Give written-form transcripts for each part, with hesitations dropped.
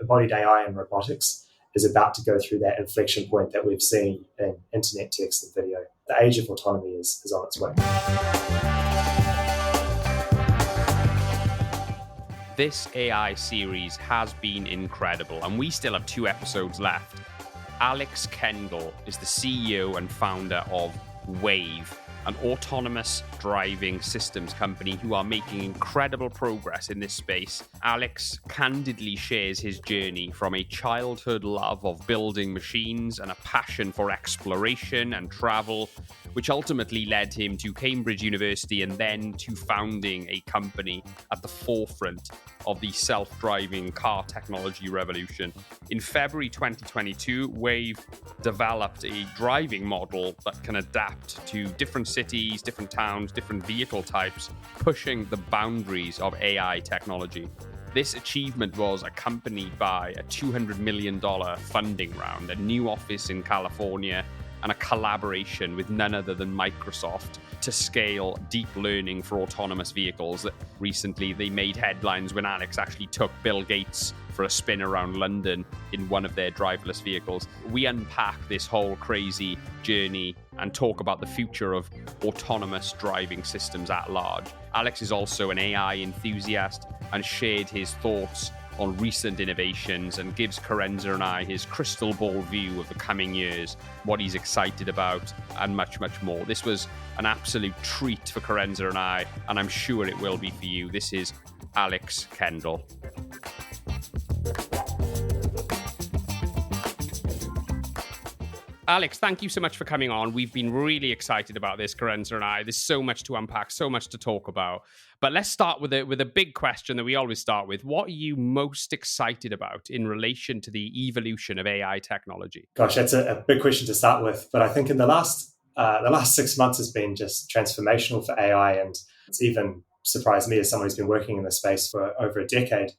embodied AI and robotics is about to go through that inflection point that we've seen in internet, text, and video. The age of autonomy is on its way. This AI series has been incredible, and we still have 2 episodes left. Alex Kendall is the CEO and founder of Wayve, an autonomous driving systems company who are making incredible progress in this space. Alex candidly shares his journey from a childhood love of building machines and a passion for exploration and travel, which ultimately led him to Cambridge University and then to founding a company at the forefront of the self-driving car technology revolution. In February 2022, Wayve developed a driving model that can adapt to different cities, different towns, different vehicle types, pushing the boundaries of AI technology. This achievement was accompanied by a $200 million funding round, a new office in California, and a collaboration with none other than Microsoft to scale deep learning for autonomous vehicles. Recently, they made headlines when Alex actually took Bill Gates for a spin around London in one of their driverless vehicles. We unpack this whole crazy journey and talk about the future of autonomous driving systems at large. Alex is also an AI enthusiast and shared his thoughts on recent innovations and gives Kerensa and I his crystal ball view of the coming years, what he's excited about, and much, much more. This was an absolute treat for Kerensa and I, and I'm sure it will be for you. This is Alex Kendall. Alex, thank you so much for coming on. We've been really excited about this, Kerensa and I. There's so much to unpack, so much to talk about. But let's start with a big question that we always start with. What are you most excited about in relation to the evolution of AI technology? Gosh, that's a big question to start with. But I think in the last 6 months has been just transformational for AI, and it's even surprised me as someone who's been working in this space for over a decade.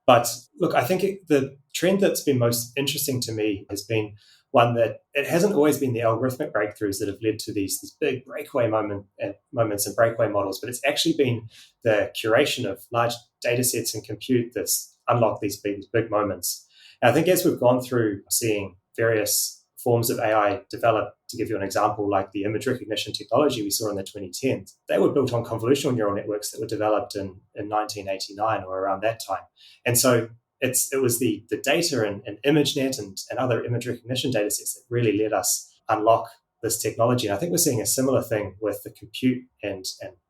But look, I think the trend that's been most interesting to me has been one that it hasn't always been the algorithmic breakthroughs that have led to these big breakaway moments and breakaway models, but it's actually been the curation of large data sets and compute that's unlocked these big moments. And I think as we've gone through seeing various forms of AI develop, to give you an example, like the image recognition technology we saw in the 2010s, they were built on convolutional neural networks that were developed in 1989 or around that time. And so it was the data and ImageNet and other image recognition data sets that really let us unlock this technology. And I think we're seeing a similar thing with the compute and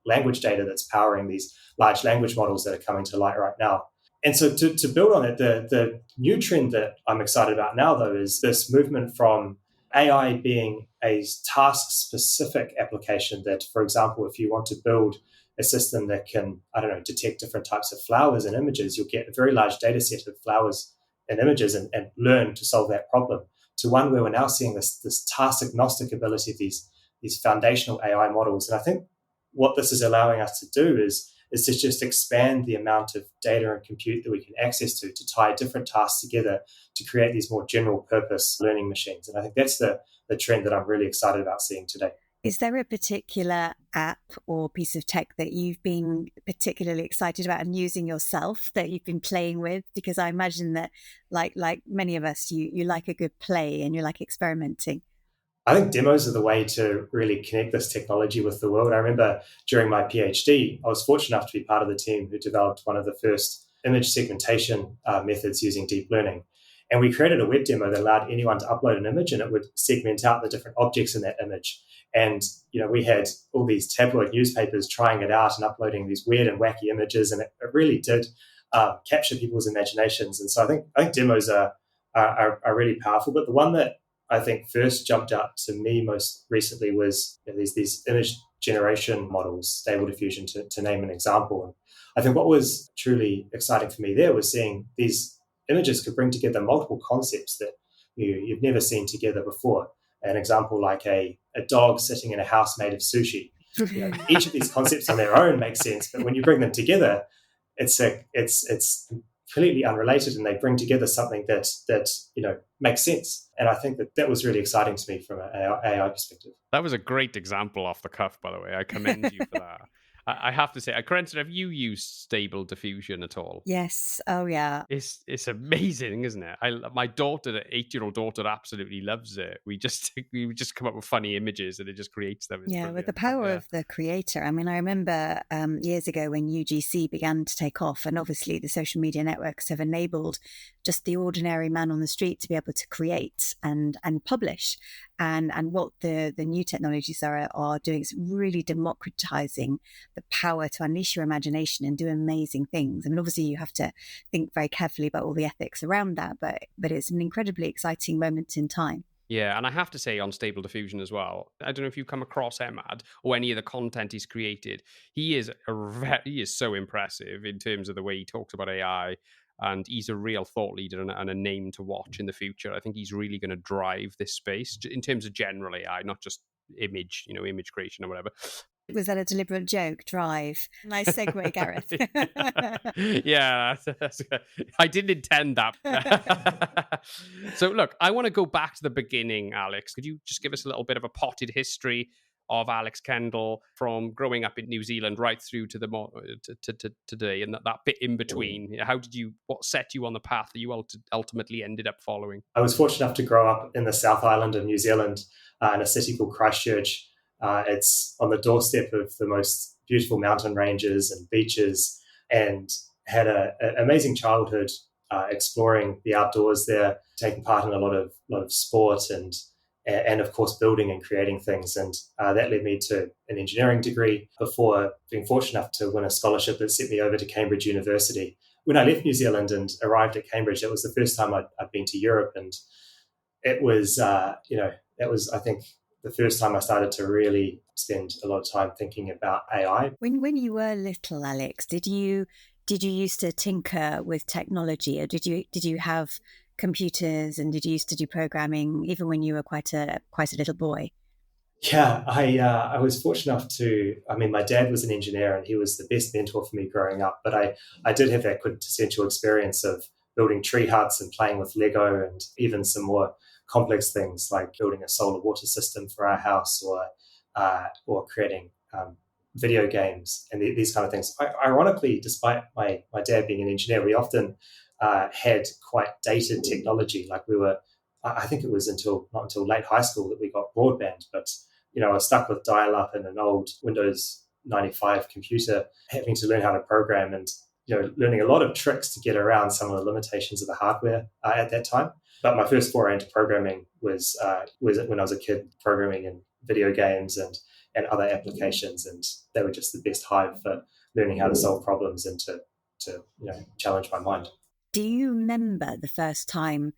language data that's powering these large language models that are coming to light right now. And so to build on it, the new trend that I'm excited about now, though, is this movement from AI being a task-specific application that, for example, if you want to build a system that can, detect different types of flowers and images, you'll get a very large data set of flowers and images and learn to solve that problem, to one where we're now seeing this task-agnostic ability of these foundational AI models. And I think what this is allowing us to do is to just expand the amount of data and compute that we can access to tie different tasks together to create these more general purpose learning machines. And I think that's the trend that I'm really excited about seeing today. Is there a particular app or piece of tech that you've been particularly excited about and using yourself, that you've been playing with? Because I imagine that, like many of us, you like a good play and you like experimenting. I think demos are the way to really connect this technology with the world. I remember during my PhD, I was fortunate enough to be part of the team who developed one of the first image segmentation methods using deep learning. And we created a web demo that allowed anyone to upload an image and it would segment out the different objects in that image. And, we had all these tabloid newspapers trying it out and uploading these weird and wacky images. And it really did capture people's imaginations. And so I think demos are really powerful. But the one that I think first jumped out to me most recently was these image generation models, Stable Diffusion, to name an example. And I think what was truly exciting for me there was seeing these images could bring together multiple concepts that you've never seen together before. An example like a dog sitting in a house made of sushi. Each of these concepts on their own make sense, but when you bring them together, it's completely unrelated, and they bring together something that makes sense. And I think that was really exciting to me from an AI perspective. That was a great example off the cuff, by the way. I commend you for that. I have to say, Kerensa, have you used Stable Diffusion at all? Yes. Oh, yeah. It's amazing, isn't it? My daughter, the 8-year-old daughter, absolutely loves it. We just come up with funny images and it just creates them. It's Yeah, with brilliant. the power of the creator. I mean, I remember years ago when UGC began to take off, and obviously the social media networks have enabled just the ordinary man on the street to be able to create and publish. And what the new technologies are doing is really democratizing the power to unleash your imagination and do amazing things. I mean, obviously you have to think very carefully about all the ethics around that, but it's an incredibly exciting moment in time. Yeah, and I have to say on Stable Diffusion as well, I don't know if you've come across Emad or any of the content he's created. He is so impressive in terms of the way he talks about AI, and he's a real thought leader and a name to watch in the future. I think he's really going to drive this space in terms of general AI, not just image creation or whatever. Was that a deliberate joke? Drive. Nice segue, Gareth. Yeah, I didn't intend that. So, look, I want to go back to the beginning, Alex. Could you just give us a little bit of a potted history of Alex Kendall from growing up in New Zealand right through to to today, and that bit in between? What set you on the path that you ultimately ended up following? I was fortunate enough to grow up in the South Island of New Zealand, in a city called Christchurch. It's on the doorstep of the most beautiful mountain ranges and beaches, and had an amazing childhood exploring the outdoors there, taking part in a lot of sport and of course building and creating things. And that led me to an engineering degree before being fortunate enough to win a scholarship that sent me over to Cambridge University. When I left New Zealand and arrived at Cambridge, it was the first time I'd been to Europe, and it was that was, I think, the first time I started to really spend a lot of time thinking about AI. When you were little, Alex, did you used to tinker with technology, or did you have computers, and did you used to do programming even when you were quite a little boy? Yeah, I was fortunate enough to. I mean, my dad was an engineer, and he was the best mentor for me growing up. But I did have that quintessential experience of building tree huts and playing with Lego, and even some more complex things like building a solar water system for our house, or creating video games and these kind of things. Ironically, despite my dad being an engineer, we often had quite dated technology. Like I think it was not until late high school that we got broadband, but I was stuck with dial-up and an old Windows 95 computer, having to learn how to program and learning a lot of tricks to get around some of the limitations of the hardware at that time. But my first foray into programming was when I was a kid, programming in video games and other applications, and they were just the best hive for learning how to solve problems and to challenge my mind. Do you remember the first time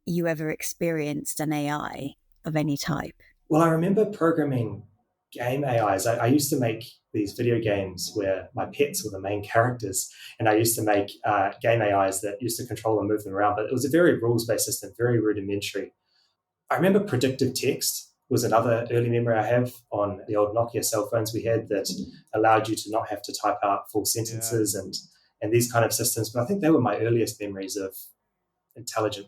you ever experienced an AI of any type? Well, I remember programming game AIs. I used to make these video games where my pets were the main characters, and I used to make game AIs that used to control and move them around, but it was a very rules-based system, very rudimentary. I remember predictive text was another early memory I have on the old Nokia cell phones we had that allowed you to not have to type out full sentences and these kind of systems. But I think they were my earliest memories of intelligent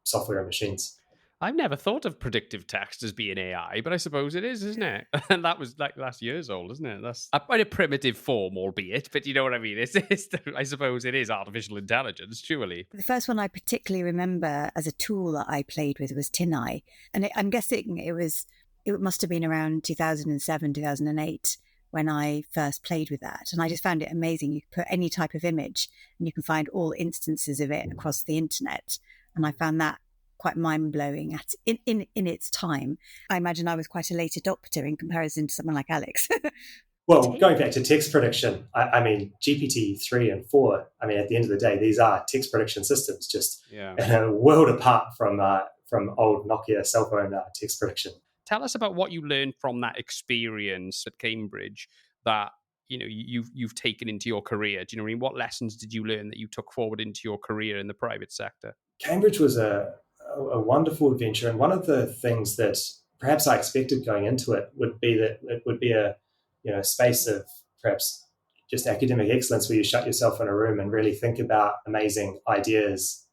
software and machines. I've never thought of predictive text as being AI, but I suppose it is, isn't it? And that was like last year's old, isn't it? That's quite a primitive form, albeit, but you know what I mean? I suppose it is artificial intelligence, surely. The first one I particularly remember as a tool that I played with was Tineye. And I'm guessing it must have been around 2007, 2008 when I first played with that. And I just found it amazing. You can put any type of image and you can find all instances of it across the internet. And I found that quite mind-blowing in its time. I imagine I was quite a late adopter in comparison to someone like Alex. Well, going back to text prediction, I mean, GPT-3 and 4, I mean, at the end of the day, these are text prediction systems, just a world apart from old Nokia cell phone text prediction. Tell us about what you learned from that experience at Cambridge that you've taken into your career. Do you know what I mean? What lessons did you learn that you took forward into your career in the private sector? Cambridge was a wonderful adventure, and one of the things that perhaps I expected going into it would be that it would be a space of perhaps just academic excellence where you shut yourself in a room and really think about amazing ideas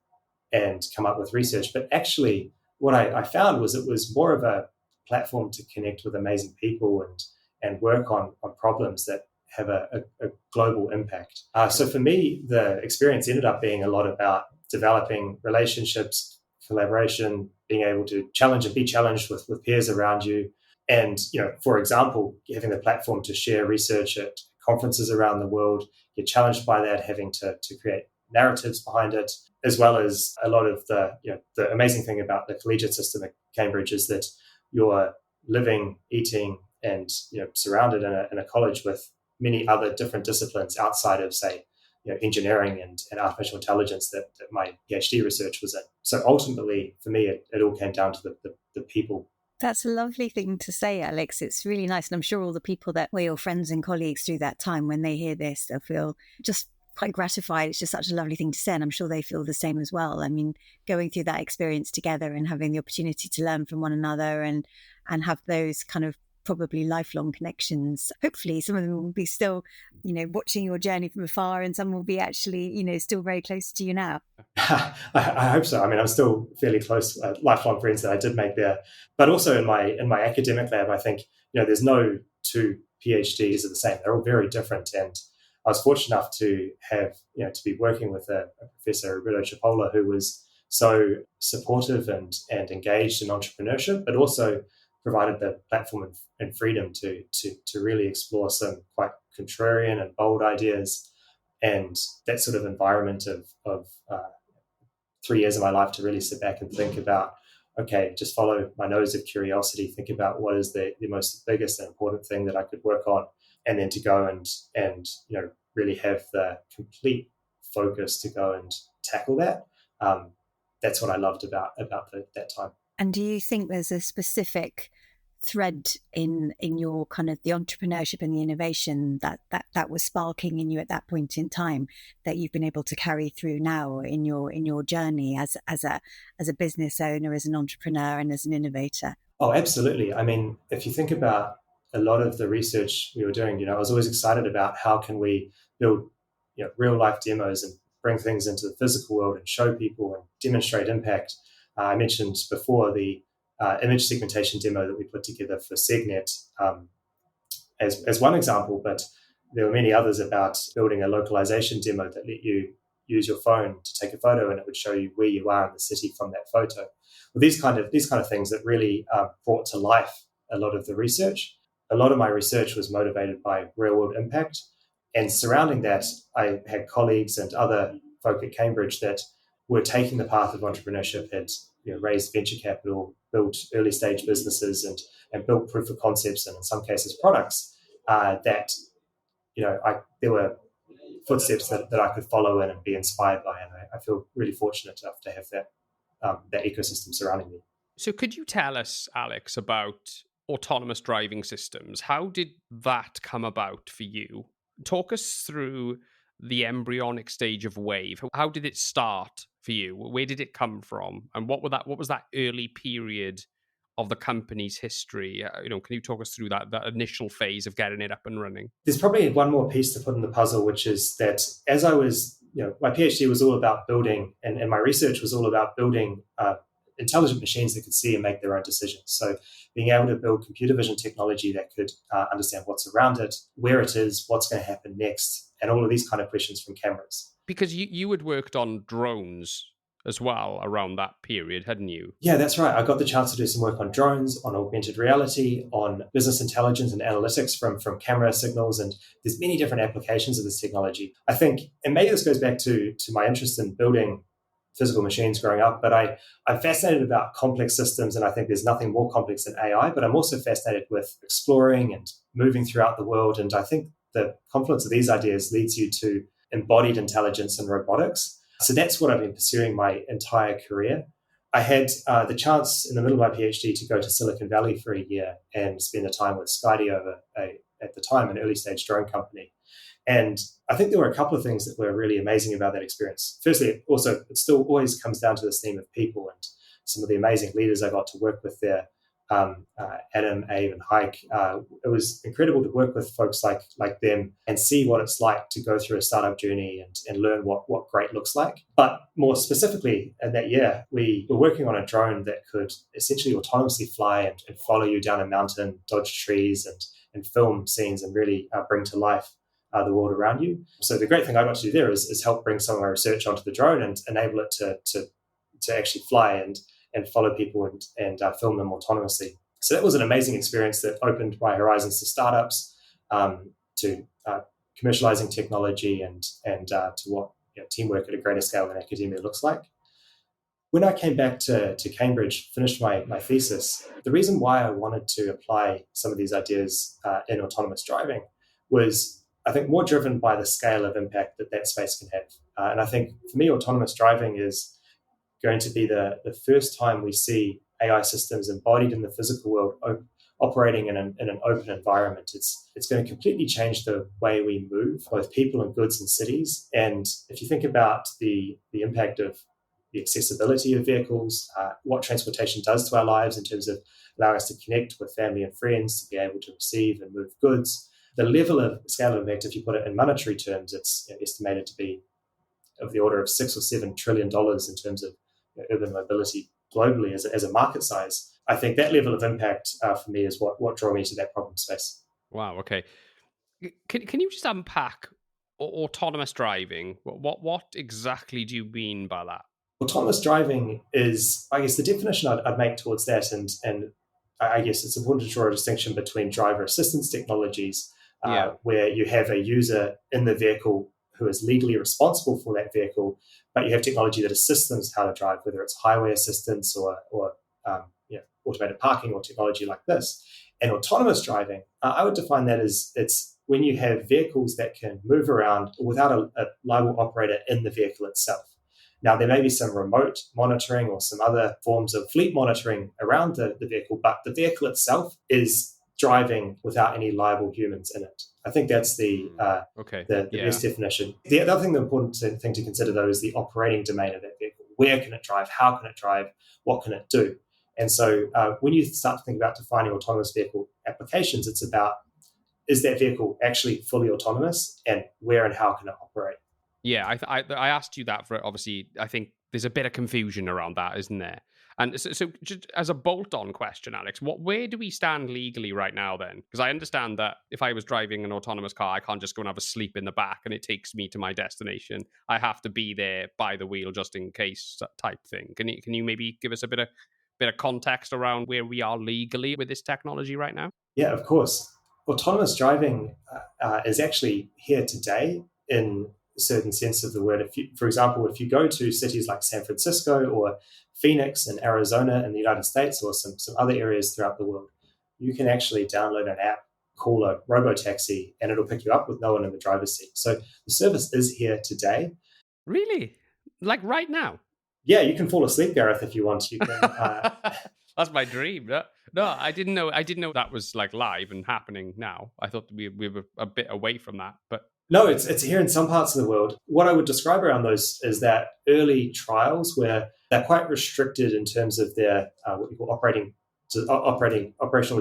and come up with research. But actually, what I found was it was more of a platform to connect with amazing people and work on problems that have a global impact. So for me, the experience ended up being a lot about developing relationships, collaboration, being able to challenge and be challenged with peers around you. And, for example, having the platform to share research at conferences around the world, you're challenged by that, having to create narratives behind it, as well as a lot of the amazing thing about the collegiate system at Cambridge is that you're living, eating, and surrounded in a college with many other different disciplines outside of, say, engineering and artificial intelligence that my PhD research was in. So ultimately, for me, it all came down to the people. That's a lovely thing to say, Alex. It's really nice. And I'm sure all the people that were your friends and colleagues through that time, when they hear this, they'll feel just quite gratified. It's just such a lovely thing to say. And I'm sure they feel the same as well. I mean, going through that experience together and having the opportunity to learn from one another and have those kind of probably lifelong connections. Hopefully some of them will be still, watching your journey from afar, and some will be actually, still very close to you now. I hope so. I mean, I'm still fairly close, lifelong friends that I did make there. But also in my academic lab, I think, there's no two PhDs are the same. They're all very different. And I was fortunate enough to have, to be working with a professor, Roberto Cipolla, who was so supportive and engaged in entrepreneurship, but also provided the platform and freedom to really explore some quite contrarian and bold ideas, and that sort of environment of 3 years of my life to really sit back and think about, okay, just follow my nose of curiosity, think about what is the most biggest and important thing that I could work on, and then to go and really have the complete focus to go and tackle that. That's what I loved about that time. And do you think there's a specific thread in your kind of the entrepreneurship and the innovation that was sparking in you at that point in time that you've been able to carry through now in your journey as a business owner, as an entrepreneur, and as an innovator? Oh, absolutely. I mean, if you think about a lot of the research we were doing, I was always excited about how can we build real life demos and bring things into the physical world and show people and demonstrate impact. I mentioned before the image segmentation demo that we put together for SegNet as one example, but there were many others about building a localization demo that let you use your phone to take a photo and it would show you where you are in the city from that photo. Well, these kind of things that really brought to life a lot of the research. A lot of my research was motivated by real world impact, and surrounding that, I had colleagues and other folk at Cambridge that were taking the path of entrepreneurship, had raised venture capital, built early stage businesses, and built proof of concepts, and in some cases products that there were footsteps that I could follow in and be inspired by, and I feel really fortunate enough to have that ecosystem surrounding me. So could you tell us, Alex, about autonomous driving systems? How did that come about for you? Talk us through the embryonic stage of Wayve. How did it start for you? Where did it come from? And what was that early period of the company's history? Can you talk us through that initial phase of getting it up and running? There's probably one more piece to put in the puzzle, which is that as I was, my PhD was all about building, and my research was all about building intelligent machines that could see and make their own decisions. So being able to build computer vision technology that could understand what's around it, where it is, what's going to happen next, and all of these kind of questions from cameras. Because you had worked on drones as well around that period, hadn't you? Yeah, that's right. I got the chance to do some work on drones, on augmented reality, on business intelligence and analytics from camera signals, and there's many different applications of this technology. I think, and maybe this goes back to my interest in building physical machines growing up, but I'm fascinated about complex systems, and I think there's nothing more complex than AI, but I'm also fascinated with exploring and moving throughout the world, and I think the confluence of these ideas leads you to embodied intelligence and robotics. So that's what I've been pursuing my entire career. I had the chance in the middle of my PhD to go to Silicon Valley for a year and spend a time with Skydio, at the time, an early stage drone company. And I think there were a couple of things that were really amazing about that experience. Firstly, it still always comes down to this theme of people, and some of the amazing leaders I got to work with there, Adam, Abe, and Heike. It was incredible to work with folks like them and see what it's like to go through a startup journey and learn what great looks like. But more specifically, in that year, we were working on a drone that could essentially autonomously fly and follow you down a mountain, dodge trees, and film scenes and really bring to life the world around you. So the great thing I got to do there is help bring some of my research onto the drone and enable it to actually fly and follow people and film them autonomously. So that was an amazing experience that opened my horizons to startups, to commercializing technology, and to what teamwork at a greater scale than academia looks like. When I came back to Cambridge, finished my thesis, the reason why I wanted to apply some of these ideas in autonomous driving was, I think, more driven by the scale of impact that space can have. And I think, for me, autonomous driving is going to be the first time we see AI systems embodied in the physical world, operating in an open environment. It's going to completely change the way we move, both people and goods in cities. And if you think about the impact of the accessibility of vehicles, what transportation does to our lives in terms of allowing us to connect with family and friends, to be able to receive and move goods, the level of scale of impact, if you put it in monetary terms, it's estimated to be of the order of $6 or $7 trillion in terms of urban mobility globally as a market size. I think that level of impact for me is what drew me to that problem space. Wow. Okay. Can you just unpack autonomous driving? What exactly do you mean by that? Autonomous driving is, I guess, the definition I'd make towards that, and I guess it's important to draw a distinction between driver assistance technologies, where you have a user in the vehicle who is legally responsible for that vehicle, but you have technology that assists them how to drive, whether it's highway assistance or automated parking or technology like this. And autonomous driving, I would define that as it's when you have vehicles that can move around without a liable operator in the vehicle itself. Now, there may be some remote monitoring or some other forms of fleet monitoring around the vehicle, but the vehicle itself is driving without any liable humans in it. I think that's the best definition. The other thing, the important thing to consider, though, is the operating domain of that vehicle. Where can it drive? How can it drive? What can it do? And so when you start to think about defining autonomous vehicle applications, it's about, is that vehicle actually fully autonomous, and where and how can it operate? Yeah, I asked you that for, obviously, I think there's a bit of confusion around that, isn't there? And so just as a bolt-on question, Alex, where do we stand legally right now then? Because I understand that if I was driving an autonomous car, I can't just go and have a sleep in the back and it takes me to my destination. I have to be there by the wheel just in case type thing. Can you maybe give us a bit of context around where we are legally with this technology right now? Yeah, of course. Autonomous driving is actually here today in a certain sense of the word. For example, if you go to cities like San Francisco or Phoenix in Arizona in the United States, or some other areas throughout the world, you can actually download an app, call a robotaxi, and it'll pick you up with no one in the driver's seat. So the service is here today. Really? Like right now? Yeah, you can fall asleep, Gareth, if you want. You can. That's my dream. No, I didn't know that was like live and happening now. I thought we were a bit away from that, but no, it's here in some parts of the world. What I would describe around those is that early trials where they're quite restricted in terms of their what we call operational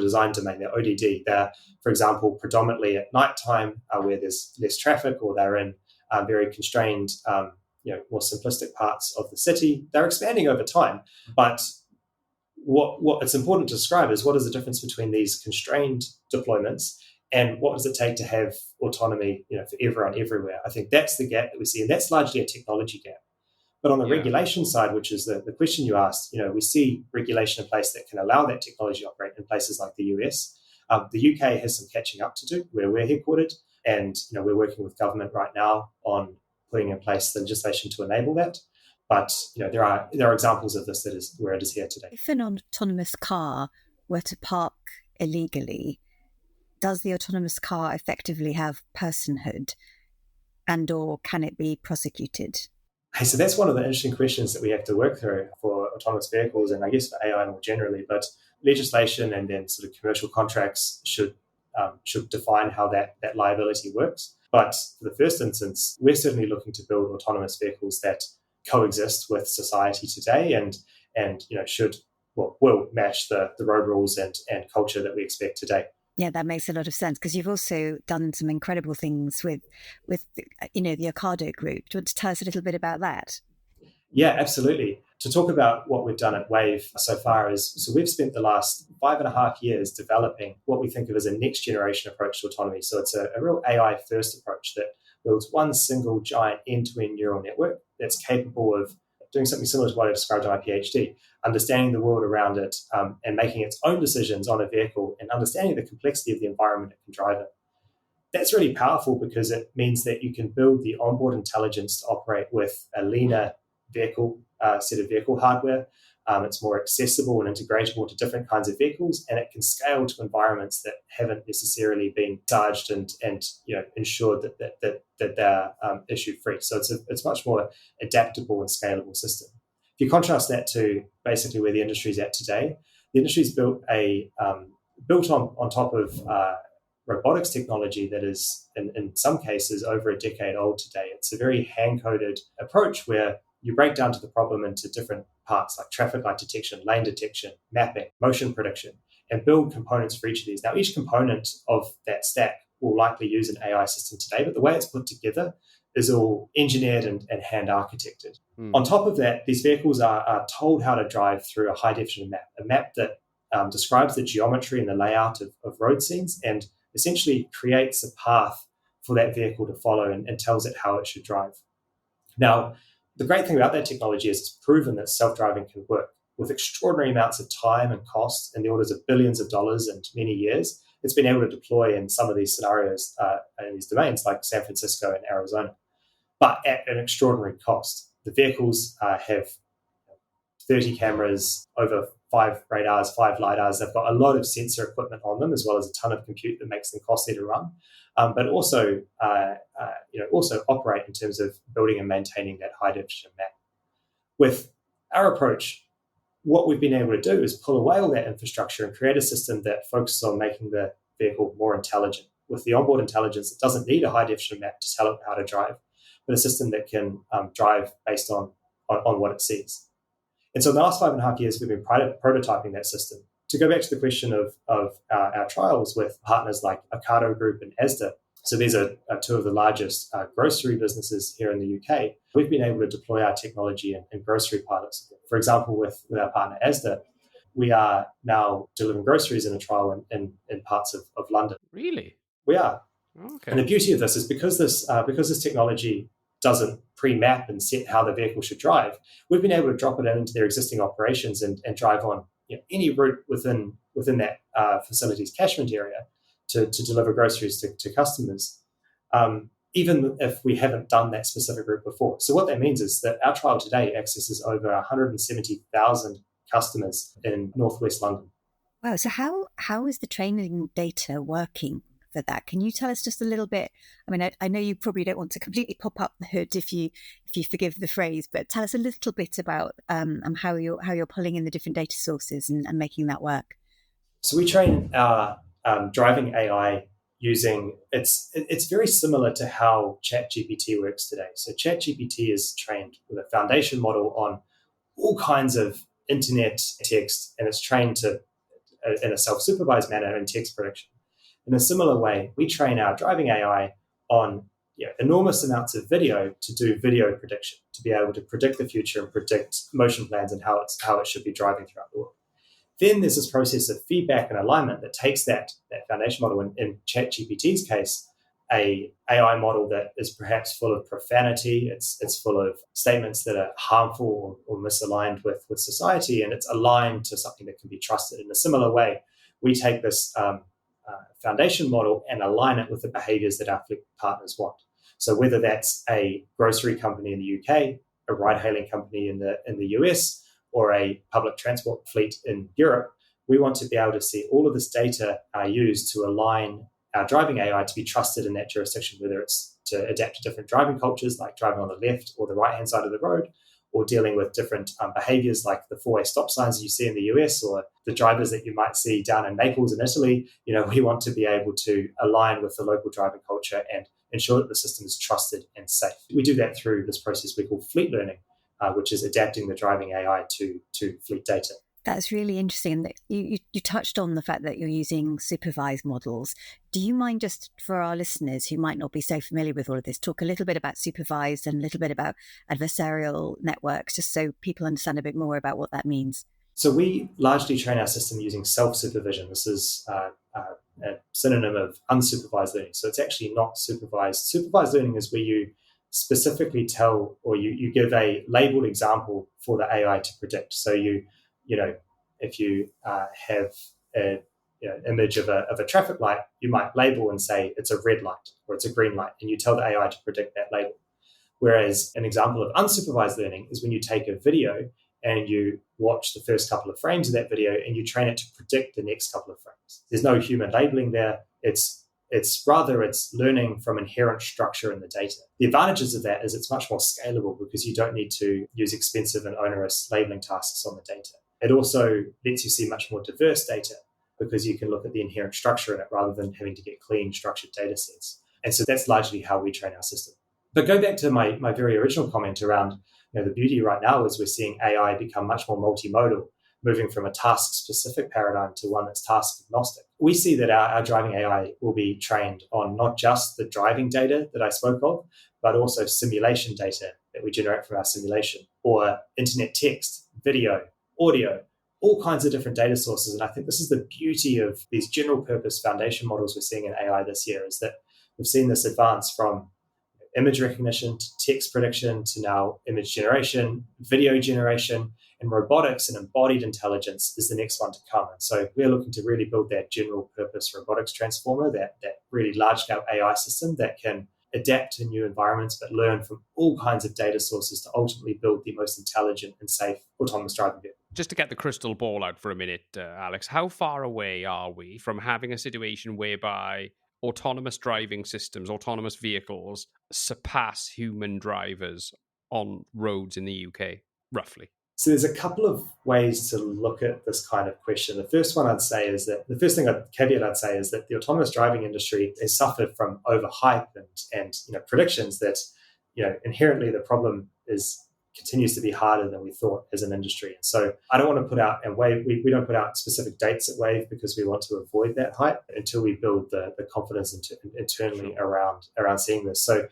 design domain, their ODD. They're, for example, predominantly at nighttime where there's less traffic, or they're in very constrained, more simplistic parts of the city. They're expanding over time, but what it's important to describe is what is the difference between these constrained deployments and what does it take to have autonomy, for everyone, everywhere. I think that's the gap that we see, and that's largely a technology gap. But on the regulation side, which is the question you asked, we see regulation in place that can allow that technology to operate in places like the US. The UK has some catching up to do where we're headquartered, and we're working with government right now on putting in place the legislation to enable that. But there are examples of this that is where it is here today. If an autonomous car were to park illegally, does the autonomous car effectively have personhood, and or can it be prosecuted? Hey, so that's one of the interesting questions that we have to work through for autonomous vehicles, and I guess for AI more generally. But legislation and then sort of commercial contracts should define how that liability works. But for the first instance, we're certainly looking to build autonomous vehicles that coexist with society today, and will match the road rules and culture that we expect today. Yeah, that makes a lot of sense, because you've also done some incredible things with the Ocado group. Do you want to tell us a little bit about that? Yeah, absolutely. To talk about what we've done at Wayve so far so we've spent the last 5.5 years developing what we think of as a next generation approach to autonomy. So it's a real AI first approach that builds one single giant end-to-end neural network that's capable of doing something similar to what I described in my PhD, understanding the world around it and making its own decisions on a vehicle and understanding the complexity of the environment it can drive in. That's really powerful because it means that you can build the onboard intelligence to operate with a leaner set of vehicle hardware. It's more accessible and integratable into different kinds of vehicles, and it can scale to environments that haven't necessarily been charged and ensured that they're issue free. So it's much more adaptable and scalable system. If you contrast that to basically where the industry is at today, the industry's built on top of robotics technology that is, in some cases, over a decade old today. It's a very hand-coded approach where you break down to the problem into different parts like traffic light detection, lane detection, mapping, motion prediction, and build components for each of these. Now, each component of that stack will likely use an AI system today, but the way it's put together is all engineered and hand architected. On top of that, these vehicles are told how to drive through a high-definition map, a map that describes the geometry and the layout of road scenes and essentially creates a path for that vehicle to follow and tells it how it should drive. Now, the great thing about that technology is it's proven that self-driving can work with extraordinary amounts of time and cost in the orders of billions of dollars and many years. It's been able to deploy in some of these scenarios in these domains like San Francisco and Arizona, but at an extraordinary cost. The vehicles have 30 cameras, over 5 radars, 5 lidars. They've got a lot of sensor equipment on them, as well as a ton of compute that makes them costly to run, but also operate in terms of building and maintaining that high definition map. With our approach, what we've been able to do is pull away all that infrastructure and create a system that focuses on making the vehicle more intelligent. With the onboard intelligence, it doesn't need a high definition map to tell it how to drive, but a system that can drive based on what it sees. And so in the last 5.5 years, we've been prototyping that system. To go back to the question of our trials with partners like Ocado Group and Asda, so these are two of the largest grocery businesses here in the UK, we've been able to deploy our technology in grocery pilots. For example, with our partner Asda, we are now delivering groceries in a trial in parts of London. Really? We are. Okay. And the beauty of this is because this technology doesn't pre-map and set how the vehicle should drive, we've been able to drop it into their existing operations and drive on any route within that facility's catchment area to deliver groceries to customers, even if we haven't done that specific route before. So what that means is that our trial today accesses over 170,000 customers in northwest London. Wow. So how is the training data working for that? Can you tell us just a little bit? I mean, I know you probably don't want to completely pop up the hood if you forgive the phrase, but tell us a little bit about how you're pulling in the different data sources and making that work. So we train our driving AI using it's very similar to how ChatGPT works today. So ChatGPT is trained with a foundation model on all kinds of internet text, and it's trained to in a self-supervised manner in text prediction. In a similar way, we train our driving AI on enormous amounts of video to do video prediction, to be able to predict the future and predict motion plans and how it should be driving throughout the world. Then there's this process of feedback and alignment that takes that foundation model, in ChatGPT's case, a AI model that is perhaps full of profanity, it's full of statements that are harmful or misaligned with society, and it's aligned to something that can be trusted. In a similar way, we take this foundation model and align it with the behaviors that our fleet partners want. So whether that's a grocery company in the UK, a ride-hailing company in the US, or a public transport fleet in Europe, we want to be able to see all of this data used to align our driving AI to be trusted in that jurisdiction, whether it's to adapt to different driving cultures, like driving on the left or the right-hand side of the road, or dealing with different behaviors like the four-way stop signs that you see in the US or the drivers that you might see down in Naples in Italy. We want to be able to align with the local driving culture and ensure that the system is trusted and safe. We do that through this process we call fleet learning, which is adapting the driving AI to fleet data. That's really interesting. You touched on the fact that you're using supervised models. Do you mind, just for our listeners who might not be so familiar with all of this, talk a little bit about supervised and a little bit about adversarial networks, just so people understand a bit more about what that means? So we largely train our system using self-supervision. This is a synonym of unsupervised learning. So it's actually not supervised. Supervised learning is where you specifically tell, or you give a labeled example for the AI to predict. So if you have an image of a traffic light, you might label and say it's a red light or it's a green light, and you tell the AI to predict that label. Whereas an example of unsupervised learning is when you take a video and you watch the first couple of frames of that video and you train it to predict the next couple of frames. There's no human labeling there. It's learning from inherent structure in the data. The advantages of that is it's much more scalable because you don't need to use expensive and onerous labeling tasks on the data. It also lets you see much more diverse data because you can look at the inherent structure in it rather than having to get clean structured data sets. And so that's largely how we train our system. But go back to my very original comment around the beauty right now is we're seeing AI become much more multimodal, moving from a task-specific paradigm to one that's task-agnostic. We see that our driving AI will be trained on not just the driving data that I spoke of, but also simulation data that we generate from our simulation, or internet text, video, audio, all kinds of different data sources. And I think this is the beauty of these general-purpose foundation models we're seeing in AI this year, is that we've seen this advance from image recognition to text prediction to now image generation, video generation, and robotics and embodied intelligence is the next one to come. And so we're looking to really build that general purpose robotics transformer, that really large scale AI system that can adapt to new environments, but learn from all kinds of data sources to ultimately build the most intelligent and safe autonomous driving vehicle. Just to get the crystal ball out for a minute, Alex, how far away are we from having a situation whereby autonomous driving systems, autonomous vehicles surpass human drivers on roads in the UK, roughly? So there's a couple of ways to look at this kind of question. The first one I'd say is that caveat I'd say is that the autonomous driving industry has suffered from overhype and predictions that inherently the problem continues to be harder than we thought as an industry. And so I don't want to put out, and Wayve, we don't put out specific dates at Wayve because we want to avoid that hype until we build the confidence internally around seeing this. So,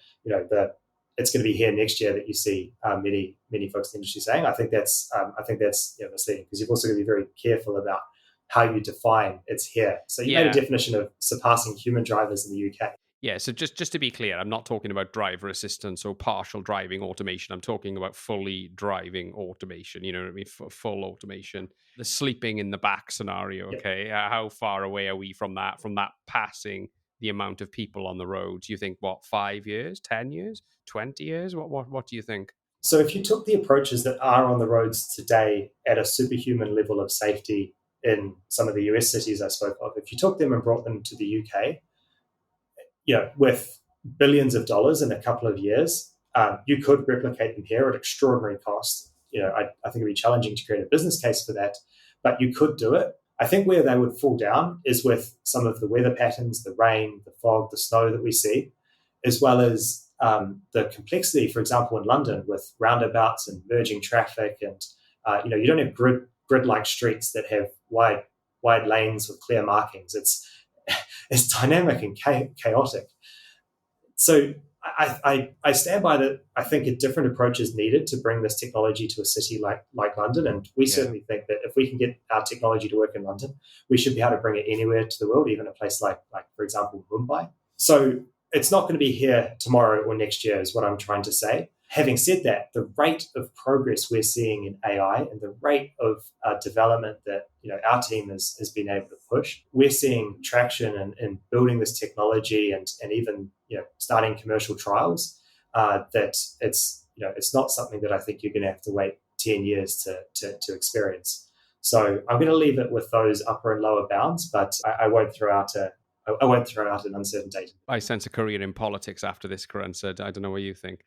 it's going to be here next year that you see many folks in the industry saying. I think that's misleading, because you've also got to be very careful about how you define it's here. So you made a definition of surpassing human drivers in the UK. Yeah, so just to be clear, I'm not talking about driver assistance or partial driving automation. I'm talking about fully driving automation, you know what I mean? Full automation. The sleeping in the back scenario, okay? Yeah. How far away are we from that passing the amount of people on the roads? You think, 5 years, 10 years, 20 years? What do you think? So if you took the approaches that are on the roads today at a superhuman level of safety in some of the US cities I spoke of, if you took them and brought them to the UK, with billions of dollars in a couple of years, you could replicate them here at extraordinary cost. I think it'd be challenging to create a business case for that, but you could do it. I think where they would fall down is with some of the weather patterns, the rain, the fog, the snow that we see, as well as the complexity, for example, in London with roundabouts and merging traffic. And, you don't have grid-like streets that have wide lanes with clear markings. It's dynamic and chaotic. So I stand by that. I think a different approach is needed to bring this technology to a city like London. And we certainly think that if we can get our technology to work in London, we should be able to bring it anywhere to the world, even a place like for example, Mumbai. So it's not going to be here tomorrow or next year is what I'm trying to say. Having said that, the rate of progress we're seeing in AI and the rate of development that our team has been able to push, we're seeing traction in building this technology and even starting commercial trials. That it's not something that I think you're going to have to wait 10 years to experience. So I'm going to leave it with those upper and lower bounds, but I won't throw out an uncertain date. I sense a career in politics after this, Kerensa. I don't know what you think.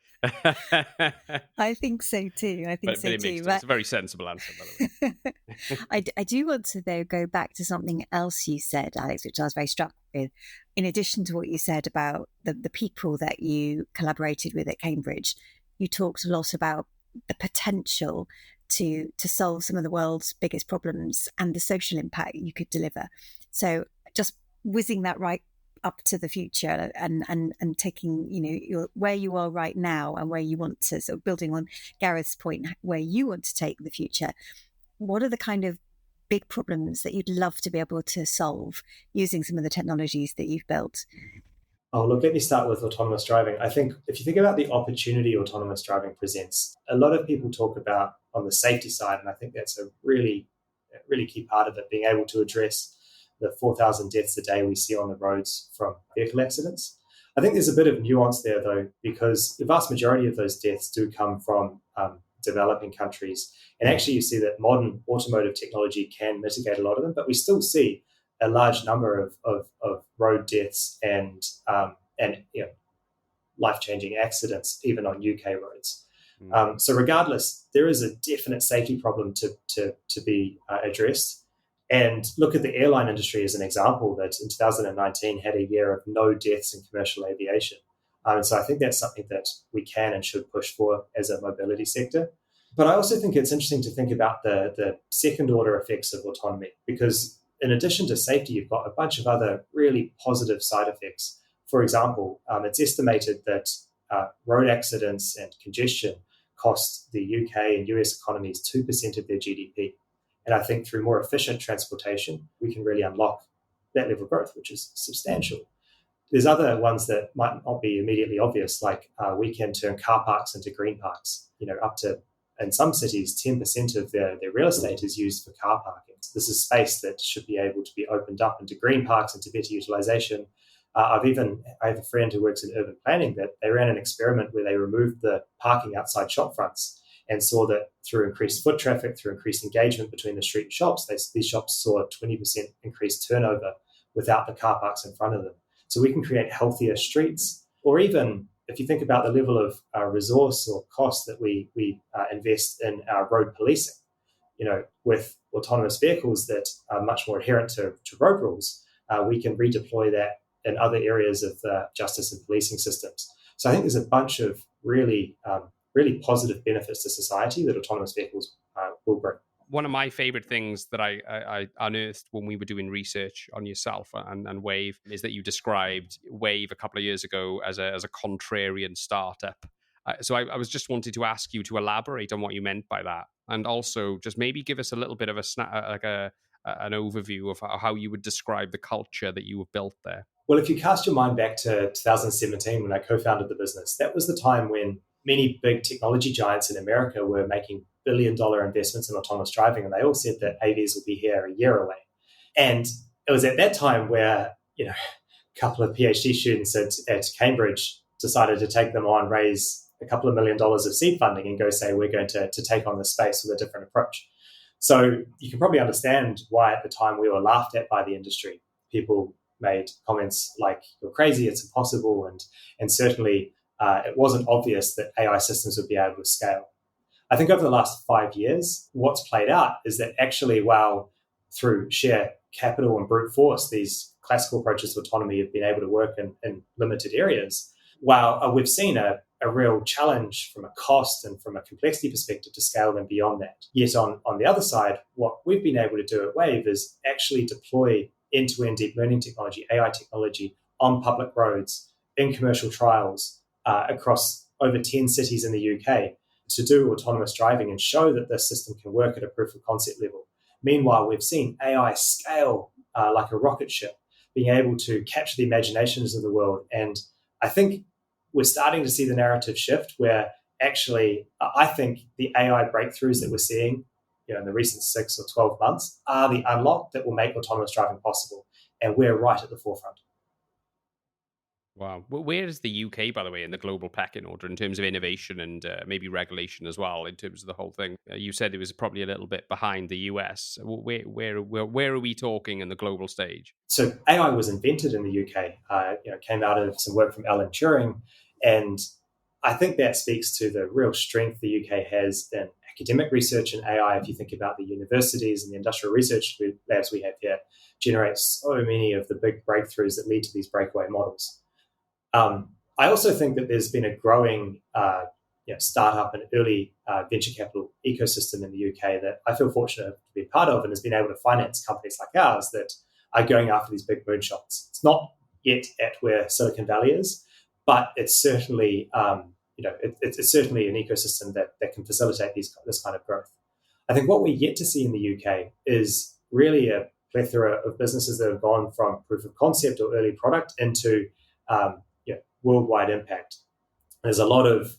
I think so too. But it's a very sensible answer, by the way. I do want to, though, go back to something else you said, Alex, which I was very struck with. In addition to what you said about the people that you collaborated with at Cambridge, you talked a lot about the potential to solve some of the world's biggest problems and the social impact you could deliver. So just whizzing that right up to the future and taking, where you are right now and where you want to, sort of building on Gareth's point, where you want to take the future. What are the kind of big problems that you'd love to be able to solve using some of the technologies that you've built? Oh, look, let me start with autonomous driving. I think if you think about the opportunity autonomous driving presents, a lot of people talk about on the safety side, and I think that's a really key part of it, being able to address the 4,000 deaths a day we see on the roads from vehicle accidents. I think there's a bit of nuance there, though, because the vast majority of those deaths do come from developing countries. And actually, you see that modern automotive technology can mitigate a lot of them, but we still see a large number of road deaths and life-changing accidents, even on UK roads. So regardless, there is a definite safety problem to be addressed. And look at the airline industry as an example that in 2019 had a year of no deaths in commercial aviation. And so I think that's something that we can and should push for as a mobility sector. But I also think it's interesting to think about the second order effects of autonomy, because in addition to safety, you've got a bunch of other really positive side effects. For example, it's estimated that road accidents and congestion cost the UK and US economies 2% of their GDP. And I think through more efficient transportation, we can really unlock that level of growth, which is substantial. There's other ones that might not be immediately obvious, like we can turn car parks into green parks. Up to, in some cities, 10% of their real estate is used for car parking. This is space that should be able to be opened up into green parks, into better utilization. I have a friend who works in urban planning that they ran an experiment where they removed the parking outside shop fronts and saw that through increased foot traffic, through increased engagement between the street and shops, these shops saw a 20% increased turnover without the car parks in front of them. So we can create healthier streets, or even if you think about the level of resource or cost that we invest in our road policing, with autonomous vehicles that are much more adherent to road rules, we can redeploy that in other areas of the justice and policing systems. So I think there's a bunch of really positive benefits to society that autonomous vehicles will bring. One of my favorite things that I unearthed when we were doing research on yourself and Wayve is that you described Wayve a couple of years ago as a contrarian startup. So I was just wanted to ask you to elaborate on what you meant by that, and also just maybe give us a little bit of an overview of how you would describe the culture that you have built there. Well, if you cast your mind back to 2017 when I co-founded the business, that was the time when many big technology giants in America were making billion-dollar investments in autonomous driving, and they all said that AVs will be here a year away. And it was at that time where a couple of PhD students at Cambridge decided to take them on, raise a couple of $1 million of seed funding, and go say, we're going to take on this space with a different approach. So you can probably understand why at the time we were laughed at by the industry. People made comments like, you're crazy, it's impossible, and certainly it wasn't obvious that AI systems would be able to scale. I think over the last 5 years, what's played out is that actually, while through sheer capital and brute force, these classical approaches to autonomy have been able to work in limited areas, while we've seen a real challenge from a cost and from a complexity perspective to scale them beyond that. Yet on the other side, what we've been able to do at Wayve is actually deploy end-to-end deep learning technology, AI technology, on public roads, in commercial trials, across over 10 cities in the UK, to do autonomous driving and show that this system can work at a proof of concept level. Meanwhile, we've seen AI scale like a rocket ship, being able to capture the imaginations of the world. And I think we're starting to see the narrative shift where actually I think the AI breakthroughs that we're seeing in the recent 6 or 12 months are the unlock that will make autonomous driving possible. And we're right at the forefront. Wow. Well, where is the UK, by the way, in the global pecking order in terms of innovation and maybe regulation as well, in terms of the whole thing? You said it was probably a little bit behind the US. Where are we talking in the global stage? So AI was invented in the UK, came out of some work from Alan Turing. And I think that speaks to the real strength the UK has in academic research in AI. If you think about the universities and the industrial research labs we have here, generate so many of the big breakthroughs that lead to these breakaway models. I also think that there's been a growing startup and early venture capital ecosystem in the UK that I feel fortunate to be part of, and has been able to finance companies like ours that are going after these big moonshots. It's not yet at where Silicon Valley is, but it's certainly it's certainly an ecosystem that can facilitate this kind of growth. I think what we're yet to see in the UK is really a plethora of businesses that have gone from proof of concept or early product into worldwide impact. There's a lot of,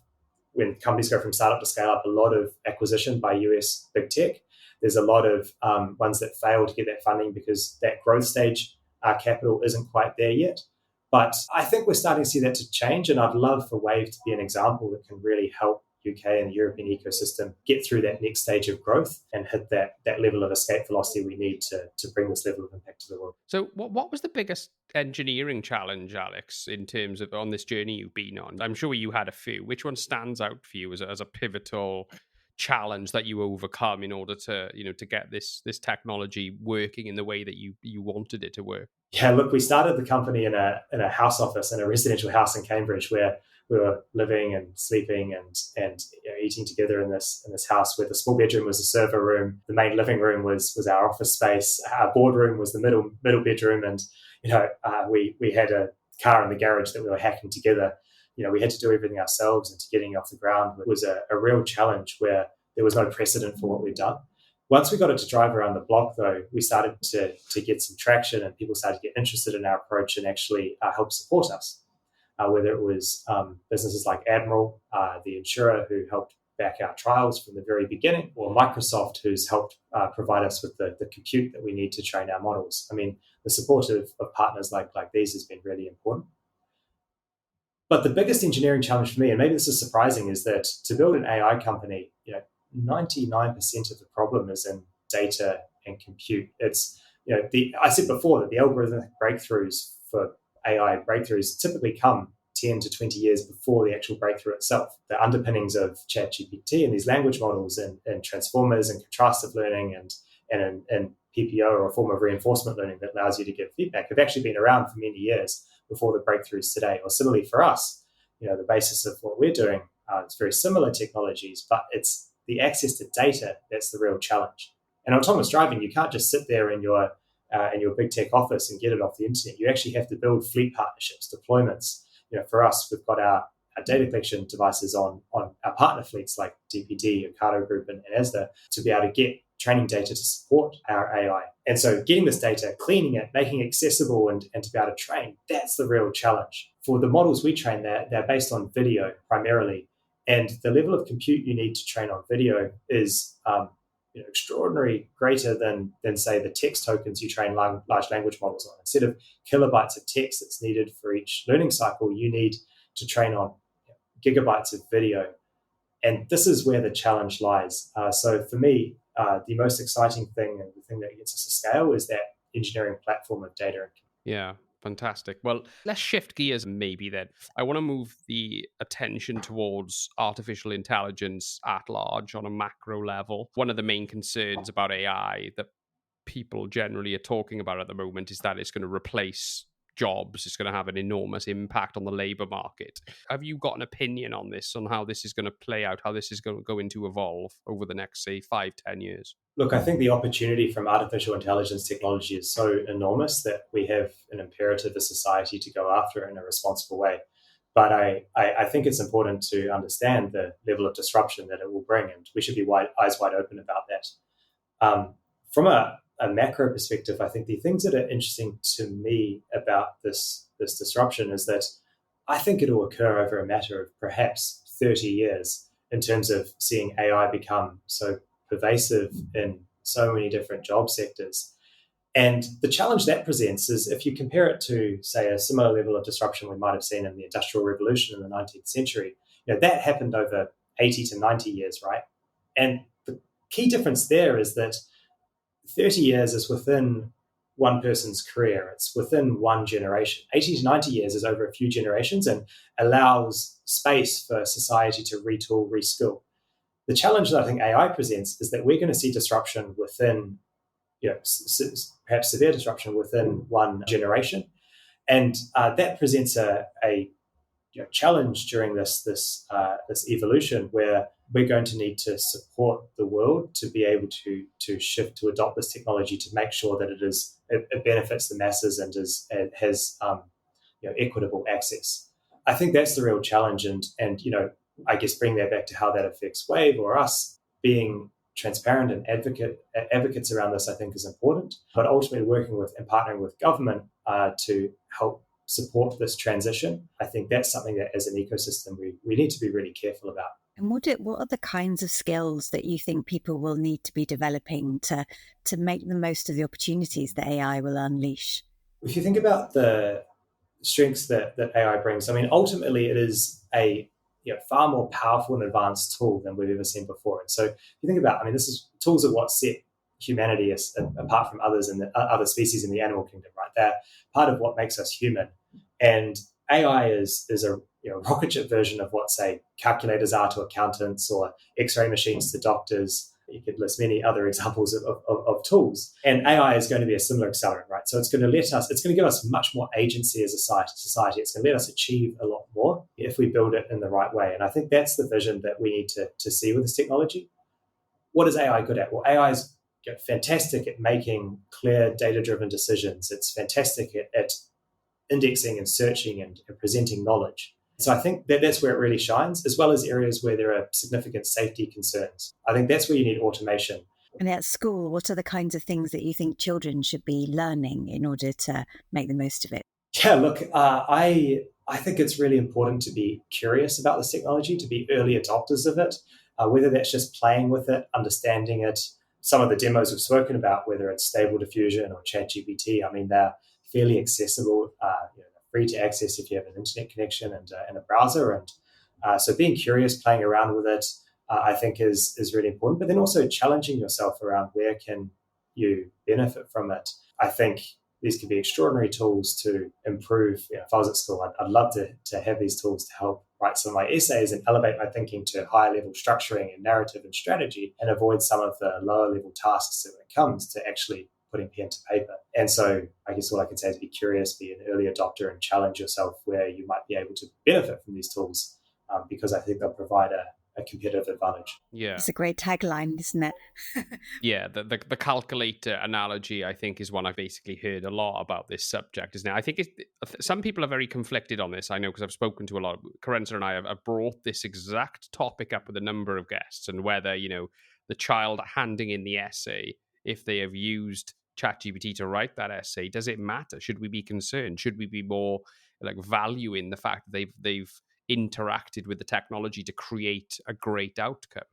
when companies go from startup to scale up, a lot of acquisition by US big tech. There's a lot of ones that fail to get that funding because that growth stage capital isn't quite there yet. But I think we're starting to see that to change, and I'd love for Wayve to be an example that can really help UK and the European ecosystem get through that next stage of growth and hit that level of escape velocity we need to bring this level of impact to the world. So what was the biggest engineering challenge, Alex, in terms of on this journey you've been on? I'm sure you had a few. Which one stands out for you as a pivotal challenge that you overcome in order to get this technology working in the way that you wanted it to work? Yeah, look, we started the company in a house office in a residential house in Cambridge where we were living and sleeping and eating together in this house, where the small bedroom was a server room, the main living room was our office space, our boardroom was the middle bedroom, and we had a car in the garage that we were hacking together. We had to do everything ourselves, and to getting off the ground was a real challenge where there was no precedent for what we'd done. Once we got it to drive around the block, though, we started to get some traction, and people started to get interested in our approach and actually help support us. Whether it was businesses like Admiral, the insurer who helped back our trials from the very beginning, or Microsoft, who's helped provide us with the compute that we need to train our models. I mean, the support of partners like these has been really important. But the biggest engineering challenge for me, and maybe this is surprising, is that to build an AI company, 99% of the problem is in data and compute. It's, I said before that the algorithmic breakthroughs for AI breakthroughs typically come 10 to 20 years before the actual breakthrough itself. The underpinnings of ChatGPT and these language models and transformers and contrastive learning and PPO, or a form of reinforcement learning that allows you to give feedback, have actually been around for many years before the breakthroughs today. Or similarly for us, the basis of what we're doing, it's very similar technologies, but it's the access to data that's the real challenge. And autonomous driving, you can't just sit there in your big tech office and get it off the internet. You actually have to build fleet partnerships, deployments. For us, we've got our data collection devices on our partner fleets like DPD, Ocado Group, and Asda to be able to get training data to support our AI. And so getting this data, cleaning it, making it accessible and to be able to train, that's the real challenge. For the models we train, they're based on video primarily. And the level of compute you need to train on video is extraordinarily greater than say the text tokens you train large language models on. Instead of kilobytes of text that's needed for each learning cycle, you need to train on gigabytes of video. And this is where the challenge lies. So for me, the most exciting thing, and the thing that gets us to scale, is that engineering platform of data. Yeah. Fantastic. Well, let's shift gears maybe then. I want to move the attention towards artificial intelligence at large on a macro level. One of the main concerns about AI that people generally are talking about at the moment is that it's going to replace jobs. It's going to have an enormous impact on the labor market. Have you got an opinion on this, on how this is going to play out, how this is going to evolve over the next, say, 5-10 years? Look, I think the opportunity from artificial intelligence technology is so enormous that we have an imperative as society to go after it in a responsible way. But I think it's important to understand the level of disruption that it will bring, and we should be eyes wide open about that. From a macro perspective, I think the things that are interesting to me about this disruption is that I think it'll occur over a matter of perhaps 30 years in terms of seeing AI become so pervasive in so many different job sectors. And the challenge that presents is, if you compare it to, say, a similar level of disruption we might have seen in the Industrial Revolution in the 19th century, that happened over 80 to 90 years, right? And the key difference there is that 30 years is within one person's career. It's within one generation. 80 to 90 years is over a few generations and allows space for society to retool, reskill. The challenge that I think AI presents is that we're going to see disruption within, perhaps severe disruption within one generation. And that presents a challenge during this evolution, where we're going to need to support the world to be able to shift to adopt this technology to make sure that it benefits the masses and has equitable access. I think that's the real challenge, and I guess bring that back to how that affects Wayve or us. Being transparent and advocates around this, I think, is important. But ultimately, working with and partnering with government to help support this transition, I think that's something that, as an ecosystem, we need to be really careful about. And what are the kinds of skills that you think people will need to be developing to make the most of the opportunities that AI will unleash? If you think about the strengths that AI brings, I mean, ultimately it is a far more powerful and advanced tool than we've ever seen before. And so if you think about, tools are what set humanity apart from others and other species in the animal kingdom, right? They're part of what makes us human. And AI is a rocket ship version of what, say, calculators are to accountants or X-ray machines to doctors. You could list many other examples of tools. And AI is going to be a similar accelerant, right? So it's going to give us much more agency as a society. It's going to let us achieve a lot more if we build it in the right way. And I think that's the vision that we need to see with this technology. What is AI good at? Well, AI is fantastic at making clear data-driven decisions. It's fantastic at indexing and searching and presenting knowledge. So I think that's where it really shines, as well as areas where there are significant safety concerns. I think that's where you need automation. And at school, what are the kinds of things that you think children should be learning in order to make the most of it? Yeah, look, I think it's really important to be curious about this technology, to be early adopters of it, whether that's just playing with it, understanding it. Some of the demos we've spoken about, whether it's Stable Diffusion or ChatGPT, they're fairly accessible, free to access if you have an internet connection and a browser. And so being curious, playing around with it, I think is really important. But then also challenging yourself around where can you benefit from it. I think these can be extraordinary tools to improve. If I was at school, I'd love to have these tools to help write some of my essays and elevate my thinking to higher level structuring and narrative and strategy, and avoid some of the lower level tasks when it comes to actually putting pen to paper. And so I guess all I can say is be curious, be an early adopter, and challenge yourself where you might be able to benefit from these tools, because I think they'll provide a competitive advantage. Yeah, it's a great tagline, isn't it? Yeah, the calculator analogy, I think, is one I've basically heard a lot about this subject, isn't it? I think some people are very conflicted on this. I know, because I've spoken to a lot. Kerensa and I have brought this exact topic up with a number of guests, and whether the child handing in the essay, if they have used ChatGPT to write that essay, does it matter? Should we be concerned? Should we be more valuing the fact that they've interacted with the technology to create a great outcome?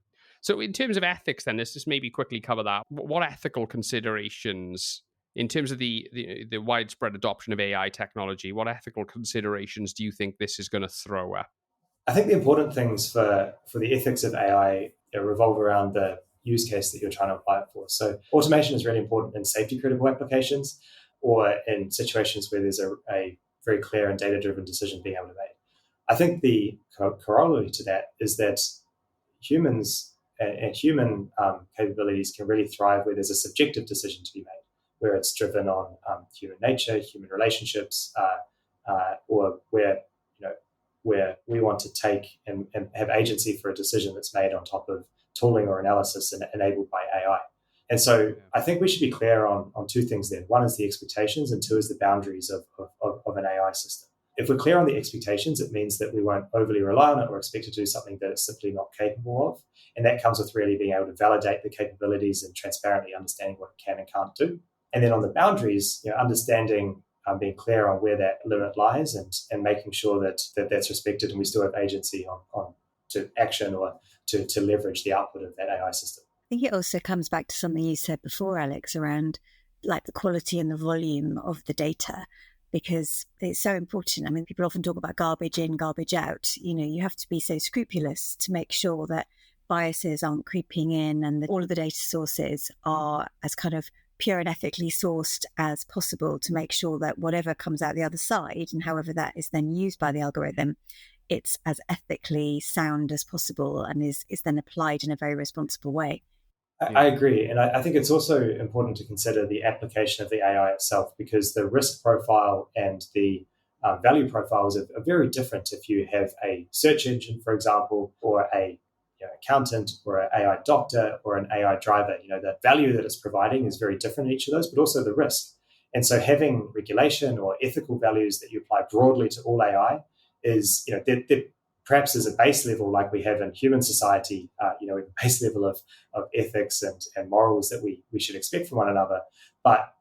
So in terms of ethics, then, let's just maybe quickly cover that. What ethical considerations, in terms of the widespread adoption of AI technology, what ethical considerations do you think this is going to throw up? I think the important things for the ethics of AI revolve around the use case that you're trying to apply it for. So automation is really important in safety critical applications, or in situations where there's a very clear and data-driven decision being able to make. I think the corollary to that is that humans and human capabilities can really thrive where there's a subjective decision to be made, where it's driven on human nature, human relationships, or where we want to take and have agency for a decision that's made on top of tooling or analysis and enabled by AI. And so I think we should be clear on two things there. One is the expectations, and two is the boundaries of an AI system. If we're clear on the expectations, it means that we won't overly rely on it or expect it to do something that it's simply not capable of. And that comes with really being able to validate the capabilities and transparently understanding what it can and can't do. And then on the boundaries, understanding, being clear on where that limit lies, and making sure that that's respected and we still have agency on to action or to leverage the output of that AI system. I think it also comes back to something you said before, Alex, around the quality and the volume of the data, because it's so important. People often talk about garbage in, garbage out. You have to be so scrupulous to make sure that biases aren't creeping in, and that all of the data sources are as kind of pure and ethically sourced as possible, to make sure that whatever comes out the other side, and however that is then used by the algorithm, it's as ethically sound as possible and is then applied in a very responsible way. I agree. And I think it's also important to consider the application of the AI itself, because the risk profile and the value profiles are very different if you have a search engine, for example, or a accountant or an AI doctor or an AI driver. The value that it's providing is very different in each of those, but also the risk. And so having regulation or ethical values that you apply broadly to all AI is, they're perhaps as a base level like we have in human society, a base level of ethics and morals that we should expect from one another. But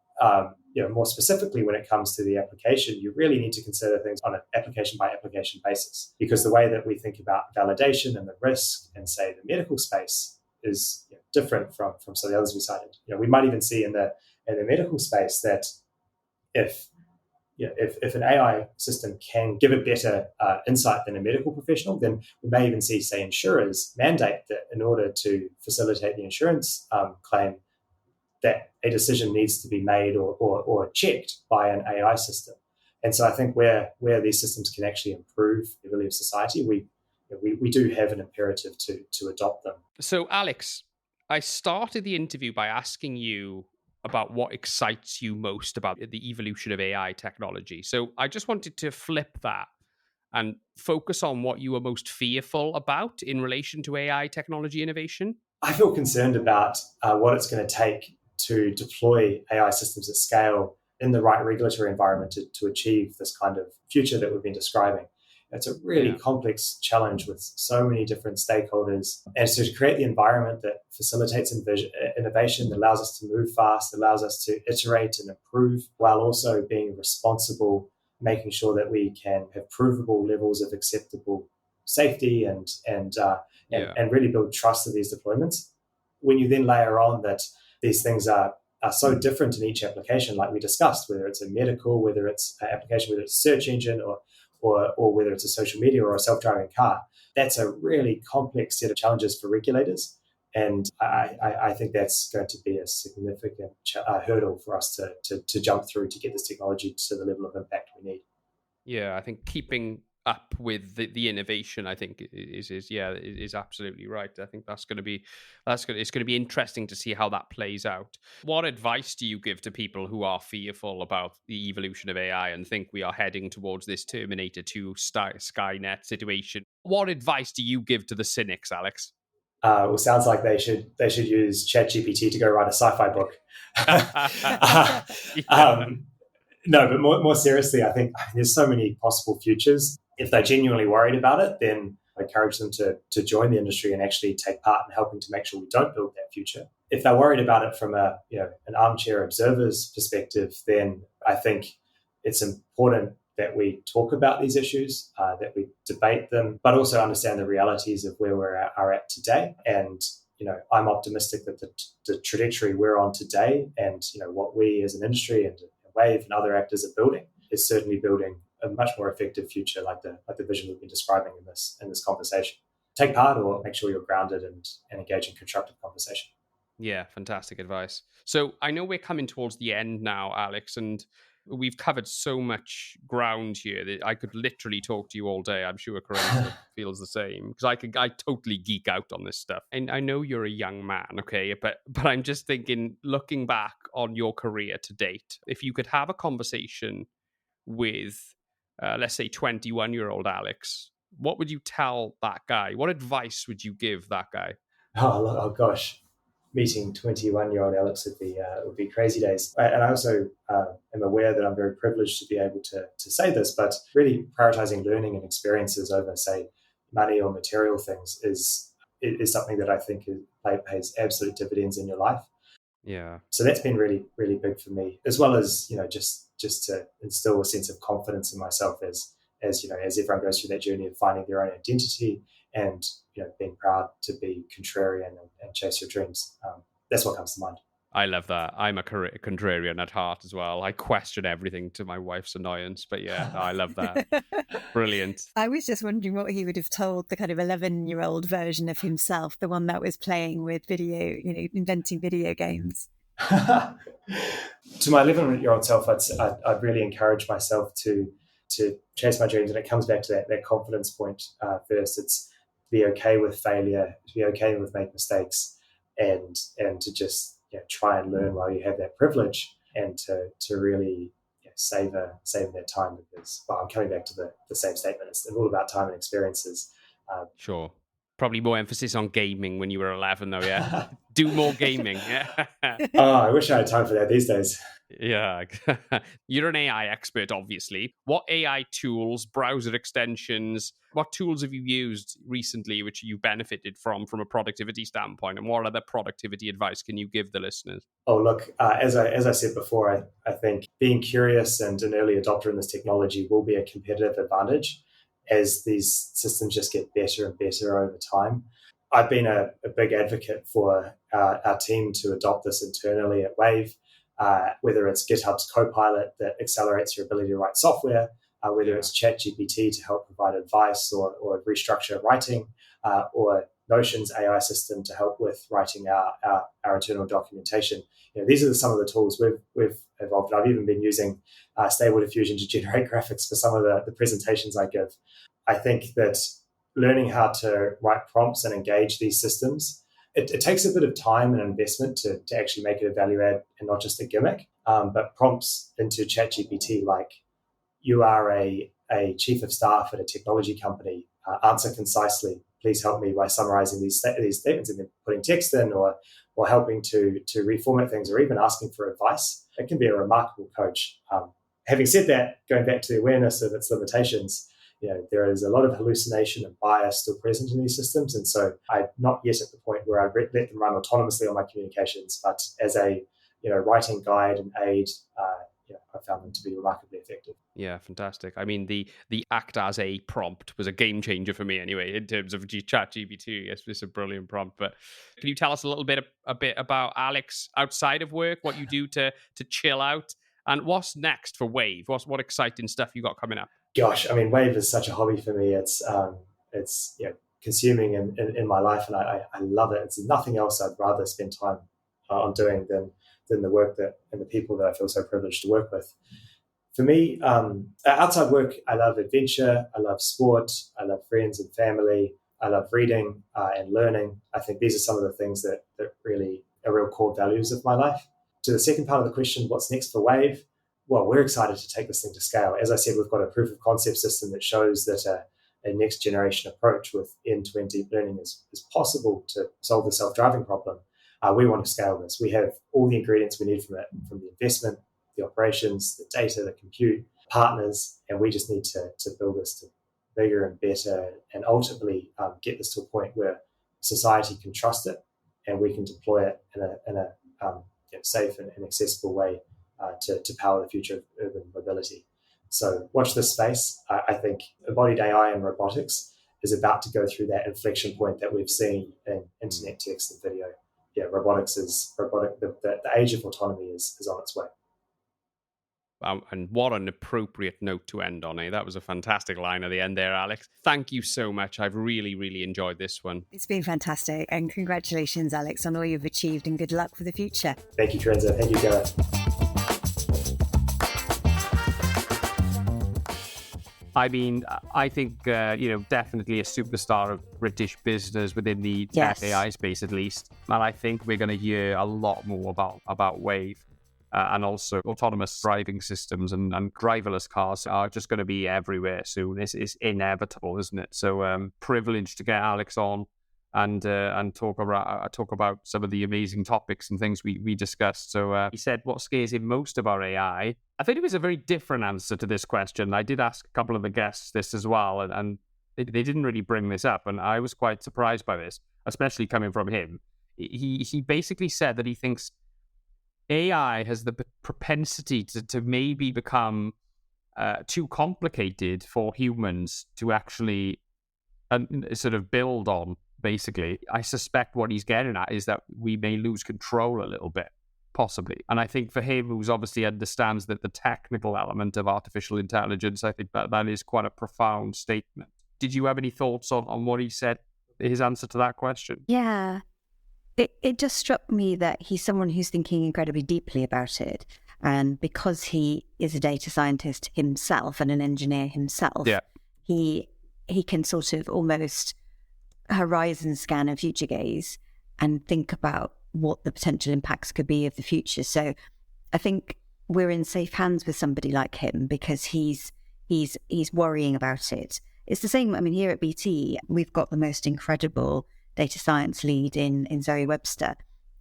more specifically, when it comes to the application, you really need to consider things on an application by application basis, because the way that we think about validation and the risk in, say, the medical space is different from some of the others we cited. We might even see in the medical space that if an AI system can give a better insight than a medical professional, then we may even see, say, insurers mandate that in order to facilitate the insurance claim, that a decision needs to be made or checked by an AI system. And so I think where these systems can actually improve the ability of society, we do have an imperative to adopt them. So, Alex, I started the interview by asking you about what excites you most about the evolution of AI technology. So I just wanted to flip that and focus on what you were most fearful about in relation to AI technology innovation. I feel concerned about what it's going to take to deploy AI systems at scale in the right regulatory environment to achieve this kind of future that we've been describing. It's a really complex challenge with so many different stakeholders. And so to create the environment that facilitates innovation, that allows us to move fast, allows us to iterate and improve, while also being responsible, making sure that we can have provable levels of acceptable safety and really build trust of these deployments. When you then layer on that these things are so different in each application, like we discussed, whether it's a medical, whether it's an application, whether it's a search engine, or whether it's a social media or a self-driving car, that's a really complex set of challenges for regulators. And I think that's going to be a significant hurdle for us to jump through to get this technology to the level of impact we need. Yeah, I think keeping up with the innovation, I think is absolutely right. I think it's going to be interesting to see how that plays out. What advice do you give to people who are fearful about the evolution of AI and think we are heading towards this Terminator 2 Skynet situation? What advice do you give to the cynics, Alex? Well, sounds like they should use ChatGPT to go write a sci-fi book. No, but more seriously, I think there's so many possible futures. If they're genuinely worried about it, then I encourage them to join the industry and actually take part in helping to make sure we don't build that future. If they're worried about it from an armchair observer's perspective, then I think it's important that we talk about these issues, that we debate them, but also understand the realities of where we are at today. And I'm optimistic that the trajectory we're on today, and what we as an industry and Wayve and other actors are building, is certainly building a much more effective future, like the vision we've been describing in this conversation. Take part, or make sure you're grounded and engage in constructive conversation. Yeah, fantastic advice. So I know we're coming towards the end now, Alex, and we've covered so much ground here that I could literally talk to you all day. I'm sure Kerensa feels the same, because I totally geek out on this stuff. And I know you're a young man, okay, but I'm just thinking, looking back on your career to date, if you could have a conversation with, let's say, 21-year-old Alex, what would you tell that guy? What advice would you give that guy? Oh gosh. Meeting 21-year-old Alex would be crazy days. And I also am aware that I'm very privileged to be able to say this, but really prioritizing learning and experiences over, say, money or material things is something that I think pays absolute dividends in your life. Yeah. So that's been really, really big for me, as well as just to instill a sense of confidence in myself as everyone goes through that journey of finding their own identity and being proud to be contrarian and chase your dreams. That's what comes to mind. I love that. I'm a contrarian at heart as well. I question everything to my wife's annoyance, but yeah, I love that. Brilliant. I was just wondering what he would have told the kind of 11-year-old version of himself, the one that was playing with video, inventing video games. To my 11-year-old self, I'd really encourage myself to chase my dreams, and it comes back to that confidence point first. It's to be okay with failure, to be okay with making mistakes, and to just try and learn while you have that privilege, and to really savor that time, because I'm coming back to the same statement. It's all about time and experiences. Sure. Probably more emphasis on gaming when you were 11, though, yeah? Do more gaming, yeah? Oh, I wish I had time for that these days. Yeah. You're an AI expert, obviously. What AI tools, browser extensions, what tools have you used recently which you benefited from a productivity standpoint? And what other productivity advice can you give the listeners? Oh, look, as I said before, I think being curious and an early adopter in this technology will be a competitive advantage as these systems just get better and better over time. I've been a big advocate for our team to adopt this internally at Wayve, whether it's GitHub's Copilot that accelerates your ability to write software, whether it's ChatGPT to help provide advice or restructure writing, or Notion's AI system to help with writing our internal documentation. These are some of the tools we've evolved. I've even been using Stable Diffusion to generate graphics for some of the presentations I give. I think that learning how to write prompts and engage these systems, it takes a bit of time and investment to actually make it a value add and not just a gimmick. But prompts into ChatGPT like, you are a chief of staff at a technology company, answer concisely. Please help me by summarizing these statements and then putting text in or helping to reformat things or even asking for advice. It can be a remarkable coach. Having said that, going back to the awareness of its limitations, there is a lot of hallucination and bias still present in these systems. And so I'm not yet at the point where I let them run autonomously on my communications, but as a writing guide and aid, I found them to be remarkably effective. Yeah, fantastic. I mean, the act as a prompt was a game changer for me anyway, in terms of ChatGPT. It's a brilliant prompt. But can you tell us a bit about Alex outside of work, what you do to chill out, and what's next for Wayve? What exciting stuff you got coming up? Gosh, I mean, Wayve is such a hobby for me. It's consuming in my life, and I love it. It's nothing else I'd rather spend time on doing than the work and the people that I feel so privileged to work with. For me, outside work, I love adventure, I love sport, I love friends and family, I love reading and learning. I think these are some of the things that really are real core values of my life. To the second part of the question, what's next for Wayve? Well, we're excited to take this thing to scale. As I said, we've got a proof of concept system that shows that a next generation approach with end-to-end deep learning is possible to solve the self-driving problem. We want to scale this. We have all the ingredients we need from the investment, the operations, the data, the compute, partners, and we just need to build this to bigger and better and ultimately get this to a point where society can trust it and we can deploy it in a safe and accessible way to power the future of urban mobility. So watch this space. I think embodied AI and robotics is about to go through that inflection point that we've seen in internet text and video. Yeah, robotics is robotic. The age of autonomy is on its way. And what an appropriate note to end on, eh? That was a fantastic line at the end there, Alex. Thank you so much. I've really, really enjoyed this one. It's been fantastic. And congratulations, Alex, on all you've achieved, and good luck for the future. Thank you, Kerensa. Thank you, Gareth. I mean, I think, definitely a superstar of British business within the tech AI space, at least. And I think we're going to hear a lot more about Wayve and also autonomous driving systems and driverless cars are just going to be everywhere soon. It's inevitable, isn't it? So privileged to get Alex on and talk about some of the amazing topics and things we discussed. So he said what scares him most about AI. I think it was a very different answer to this question. I did ask a couple of the guests this as well, and they didn't really bring this up, and I was quite surprised by this, especially coming from him. He basically said that he thinks AI has the propensity to maybe become too complicated for humans to actually sort of build on. Basically, I suspect what he's getting at is that we may lose control a little bit, possibly. And I think for him, who's obviously understands that the technical element of artificial intelligence, I think that is quite a profound statement. Did you have any thoughts on what he said, his answer to that question? Yeah, it just struck me that he's someone who's thinking incredibly deeply about it. And because he is a data scientist himself and an engineer himself, he can sort of almost horizon scan and future gaze and think about what the potential impacts could be of the future. So I think we're in safe hands with somebody like him because he's worrying about it it's the same. I mean, here at BT, we've got the most incredible data science lead in Zoe Webster,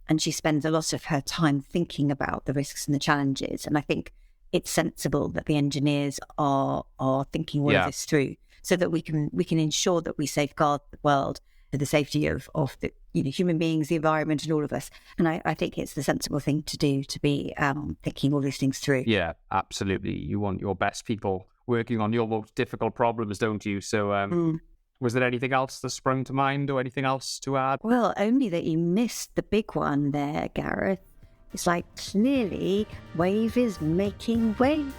and she spends a lot of her time thinking about the risks and the challenges. And I think it's sensible that the engineers are thinking all of this through, so that we can ensure that we safeguard the world for the safety of the human beings, the environment, and all of us. And I think it's the sensible thing to do, to be thinking all these things through. Yeah, absolutely. You want your best people working on your most difficult problems, don't you? So was there anything else that sprung to mind, or anything else to add? Well, only that you missed the big one there, Gareth. It's like, clearly Wayve is making waves.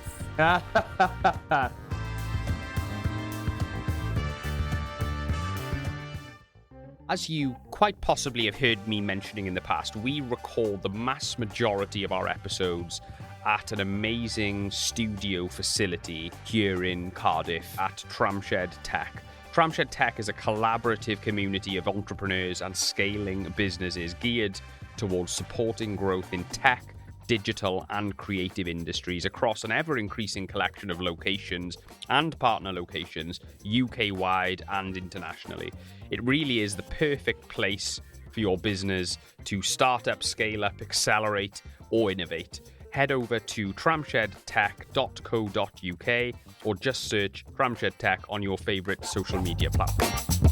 As you quite possibly have heard me mentioning in the past, we record the mass majority of our episodes at an amazing studio facility here in Cardiff at Tramshed Tech. Tramshed Tech is a collaborative community of entrepreneurs and scaling businesses geared towards supporting growth in tech, digital and creative industries across an ever-increasing collection of locations and partner locations, UK-wide and internationally. It really is the perfect place for your business to start up, scale up, accelerate or innovate. Head over to tramshedtech.co.uk or just search Tramshed Tech on your favourite social media platform.